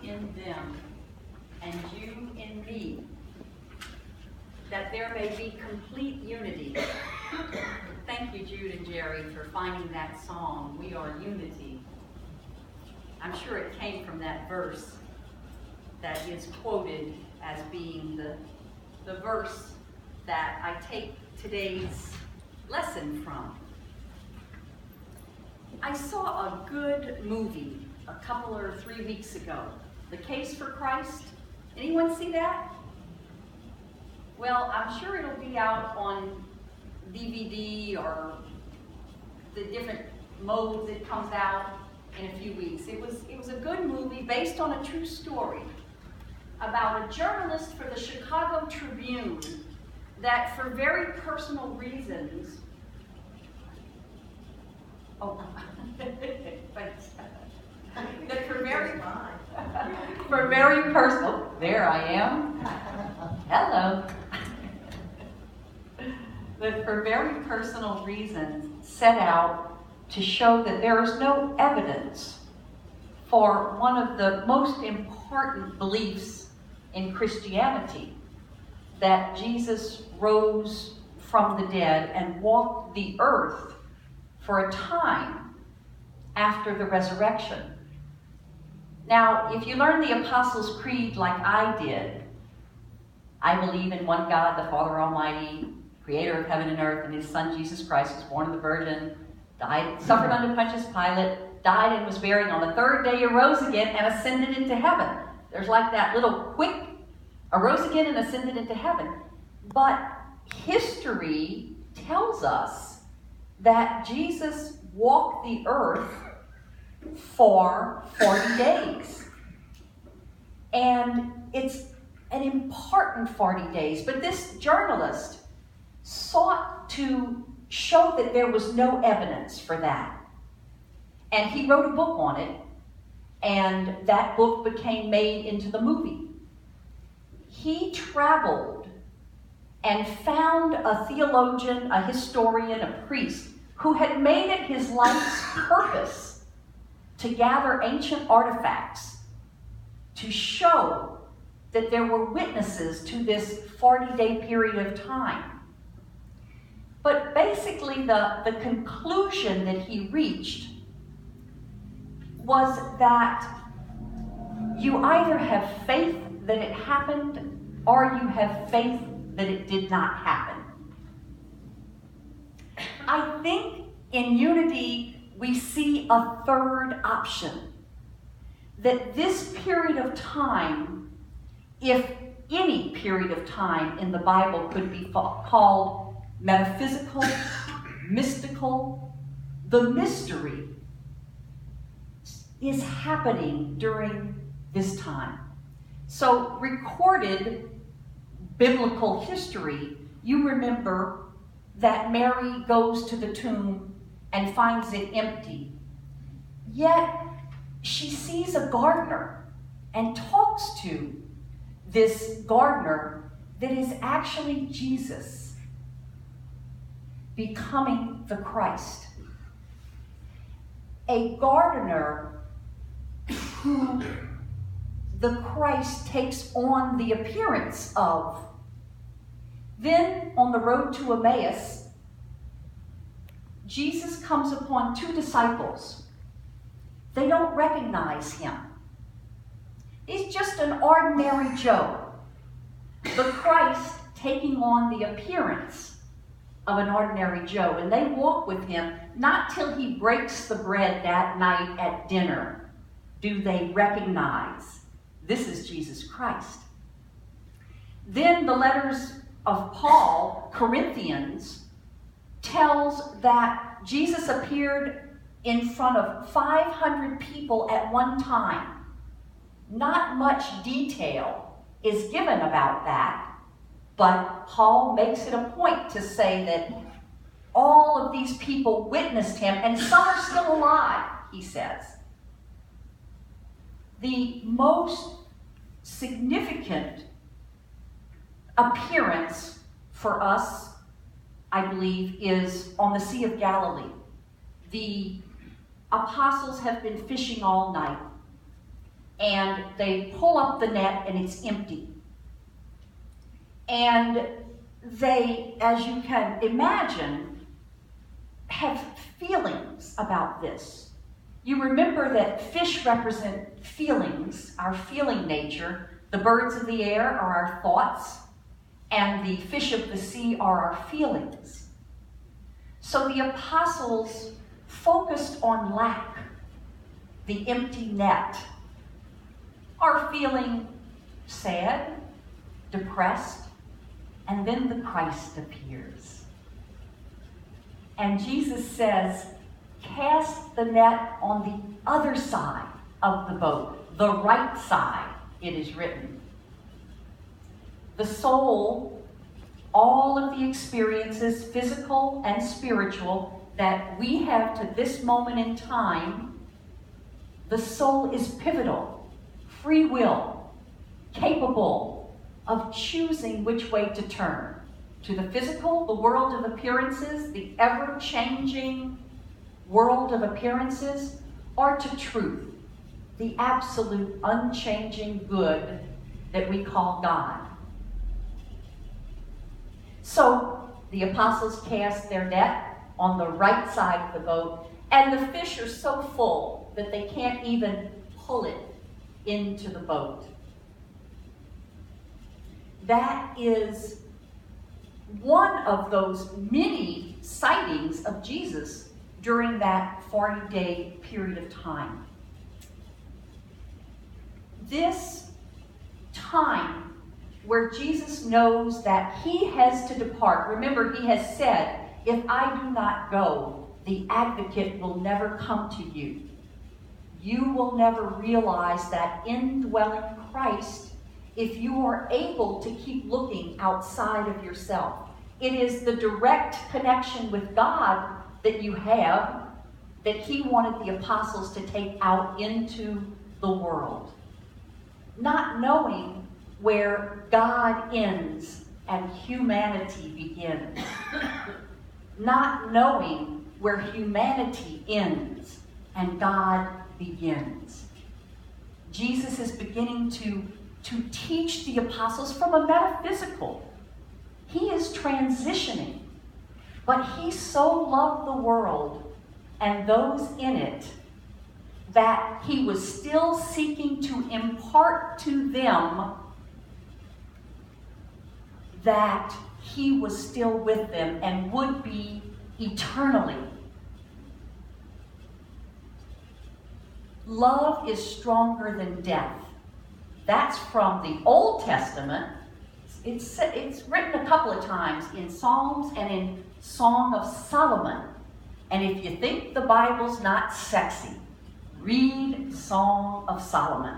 in them and you in me, that there may be complete unity. Thank you, Jude and Jerry, for finding that song, We Are Unity. I'm sure it came from that verse that is quoted as being the verse that I take today's lesson from. I saw a good movie a couple or 3 weeks ago, The Case for Christ. Anyone see that? Well, I'm sure it'll be out on DVD or the different modes it comes out in a few weeks. It was a good movie based on a true story about a journalist for the Chicago Tribune that for very personal reasons, thanks. That for very personal, there I am. Hello. That for very personal reasons set out to show that there is no evidence for one of the most important beliefs in Christianity, that Jesus rose from the dead and walked the earth for a time after the resurrection. Now, if you learn the Apostles' Creed like I did, I believe in one God, the Father Almighty, creator of heaven and earth, and his Son, Jesus Christ, was born of the Virgin, died, suffered under Pontius Pilate, died and was buried, and on the third day arose again and ascended into heaven. There's like that little quick, arose again and ascended into heaven. But history tells us that Jesus walked the earth for 40 days. And it's an important 40 days. But this journalist sought to show that there was no evidence for that. And he wrote a book on it, and that book became made into the movie. He traveled and found a theologian, a historian, a priest, who had made it his life's purpose to gather ancient artifacts to show that there were witnesses to this 40-day period of time. But basically the conclusion that he reached was that you either have faith that it happened or you have faith that it did not happen. I think in unity we see a third option, that this period of time, if any period of time in the Bible could be called metaphysical, mystical, the mystery is happening during this time. So recorded biblical history, you remember that Mary goes to the tomb and finds it empty. Yet she sees a gardener and talks to this gardener that is actually Jesus becoming the Christ. A gardener who the Christ takes on the appearance of. Then on the road to Emmaus, Jesus comes upon two disciples. They don't recognize him. He's just an ordinary Joe. The Christ taking on the appearance of an ordinary Joe. And they walk with him, not till he breaks the bread that night at dinner do they recognize this is Jesus Christ. Then the letters of Paul, Corinthians, tells that Jesus appeared in front of 500 people at one time. Not much detail is given about that, but Paul makes it a point to say that all of these people witnessed him, and some are still alive, he says. The most significant appearance for us, I believe, is on the Sea of Galilee. The apostles have been fishing all night, and they pull up the net and it's empty. And they, as you can imagine, have feelings about this. You remember that fish represent feelings, our feeling nature. The birds of the air are our thoughts, and the fish of the sea are our feelings. So the apostles focused on lack, the empty net, are feeling sad, depressed, and then the Christ appears. And Jesus says, cast the net on the other side of the boat, the right side, it is written. The soul, all of the experiences, physical and spiritual, that we have to this moment in time, the soul is pivotal, free will, capable of choosing which way to turn. To the physical, the world of appearances, the ever-changing world of appearances, or to truth, the absolute unchanging good that we call God. So the apostles cast their net on the right side of the boat, and the fish are so full that they can't even pull it into the boat. That is one of those many sightings of Jesus during that 40-day period of time. This time where Jesus knows that he has to depart. Remember, he has said, if I do not go, the advocate will never come to you. You will never realize that indwelling Christ if you are able to keep looking outside of yourself. It is the direct connection with God that you have that he wanted the apostles to take out into the world. Not knowing where God ends and humanity begins. Not knowing where humanity ends and God begins. Jesus is beginning to teach the apostles from a metaphysical. He is transitioning, but he so loved the world and those in it that he was still seeking to impart to them that he was still with them and would be eternally. Love is stronger than death. That's from the Old Testament. It's written a couple of times in Psalms and in Song of Solomon. And if you think the Bible's not sexy, read Song of Solomon,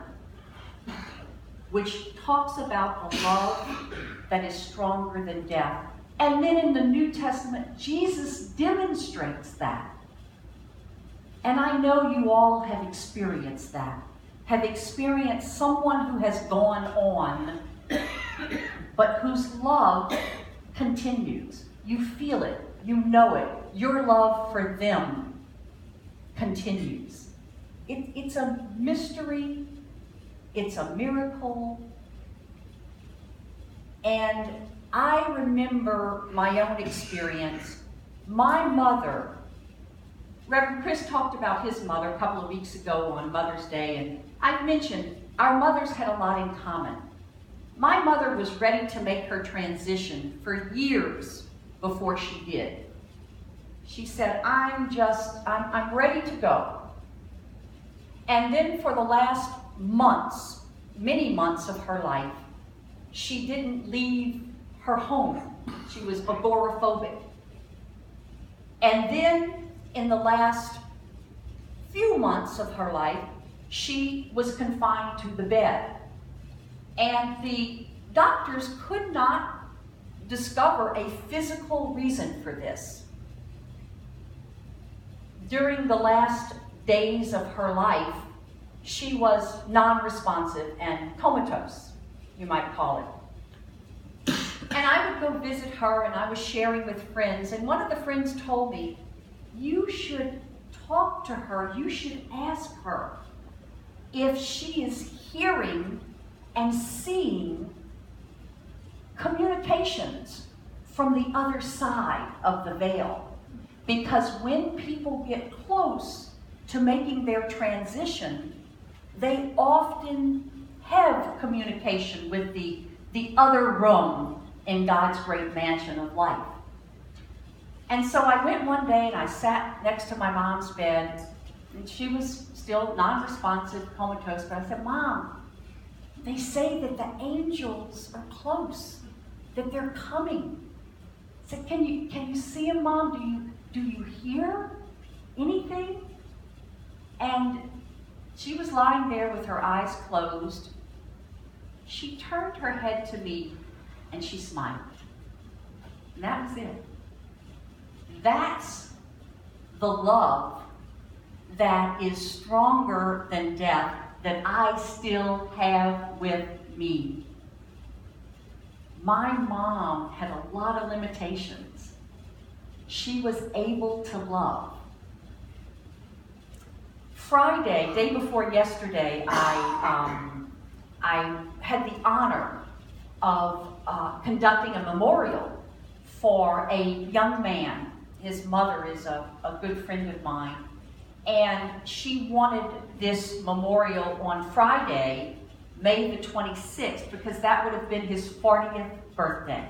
which talks about a love that is stronger than death. And then in the New Testament, Jesus demonstrates that. And I know you all have experienced that, have experienced someone who has gone on, but whose love continues. You feel it, you know it. Your love for them continues. It's a mystery, it's a miracle. And I remember my own experience. My mother, Reverend Chris talked about his mother a couple of weeks ago on Mother's Day, and I've mentioned our mothers had a lot in common. My mother was ready to make her transition for years before she did. She said, I'm ready to go. And then for the last months, many months of her life, she didn't leave her home. She was agoraphobic. And then in the last few months of her life, she was confined to the bed. And the doctors could not discover a physical reason for this. During the last days of her life, she was non-responsive and comatose, you might call it. And I would go visit her, and I was sharing with friends, and one of the friends told me, you should talk to her, you should ask her if she is hearing and seeing communications from the other side of the veil. Because when people get close to making their transition, they often have communication with the other room in God's great mansion of life. And so I went one day and I sat next to my mom's bed, and she was still non-responsive, comatose, but I said, "Mom, they say that the angels are close, that they're coming." I said, can you see them, Mom? Do you hear anything?" And she was lying there with her eyes closed. She turned her head to me and she smiled. And that was it. That's the love that is stronger than death that I still have with me. My mom had a lot of limitations. She was able to love. Friday, day before yesterday, I had the honor of conducting a memorial for a young man. His mother is a good friend of mine, and she wanted this memorial on Friday, May the 26th, because that would have been his 40th birthday.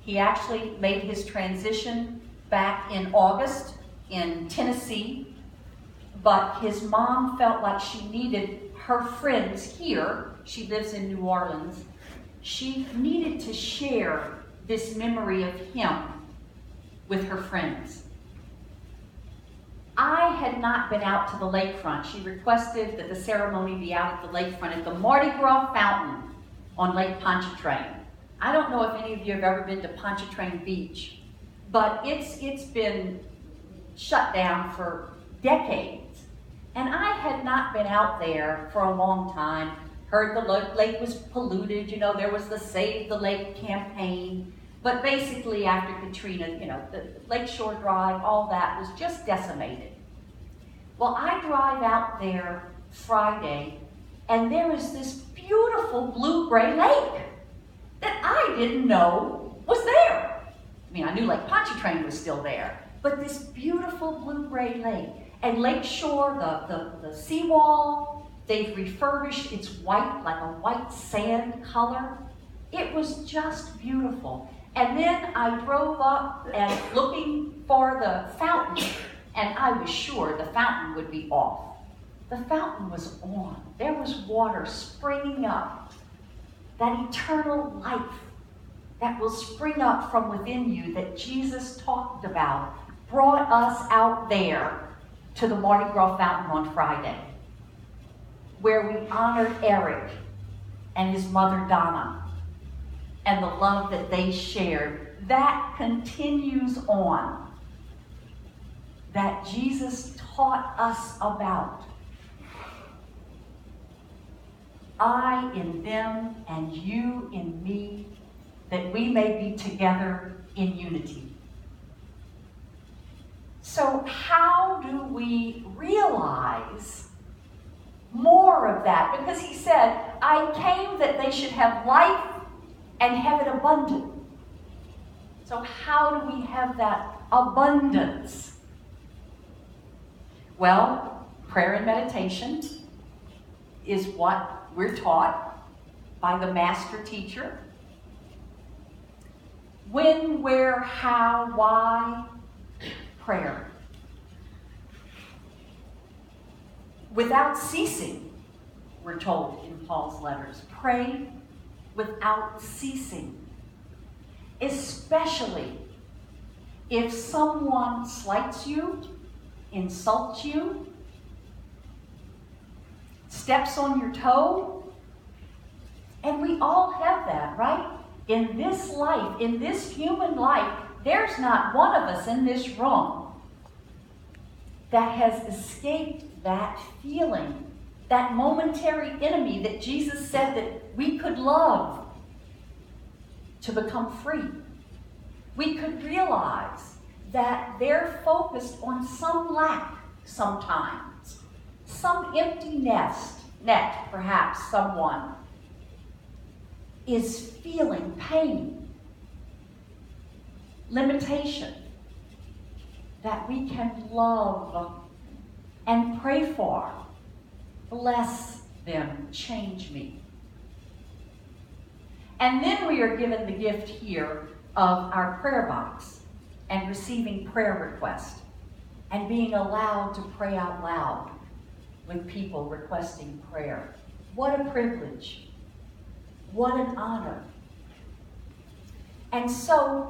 He actually made his transition back in August in Tennessee, but his mom felt like she needed her friends here. She lives in New Orleans. She needed to share this memory of him with her friends. I had not been out to the lakefront. She requested that the ceremony be out at the lakefront at the Mardi Gras fountain on Lake Pontchartrain. I don't know if any of you have ever been to Pontchartrain Beach, but it's been shut down for decades. And I had not been out there for a long time. Heard the lake was polluted. You know, there was the Save the Lake campaign. But basically after Katrina, you know, the Lakeshore Drive, all that was just decimated. Well, I drive out there Friday, and there is this beautiful blue-gray lake that I didn't know was there. I mean, I knew Lake Pontchartrain was still there, but this beautiful blue-gray lake. And Lakeshore, the seawall, they've refurbished. It's white, like a white sand color. It was just beautiful. And then I drove up and looking for the fountain, and I was sure the fountain would be off. The fountain was on. There was water springing up. That eternal life that will spring up from within you that Jesus talked about brought us out there to the Mardi Gras fountain on Friday, where we honored Eric and his mother Donna, and the love that they shared. That continues on, that Jesus taught us about. I in them and you in me, that we may be together in unity. So how do we realize more of that? Because he said, I came that they should have life and have it abundant. So how do we have that abundance? Well, prayer and meditation is what we're taught by the master teacher. When, where, how, why, prayer. Without ceasing, we're told in Paul's letters. Pray without ceasing, especially if someone slights you, insults you, steps on your toe. And we all have that, right? In this life, in this human life, there's not one of us in this room that has escaped that feeling, that momentary enemy that Jesus said that we could love to become free. We could realize that they're focused on some lack sometimes, some empty net, perhaps someone is feeling pain, limitation, that we can love and pray for. Bless them, change me. And then we are given the gift here of our prayer box and receiving prayer requests and being allowed to pray out loud with people requesting prayer. What a privilege. What an honor. And so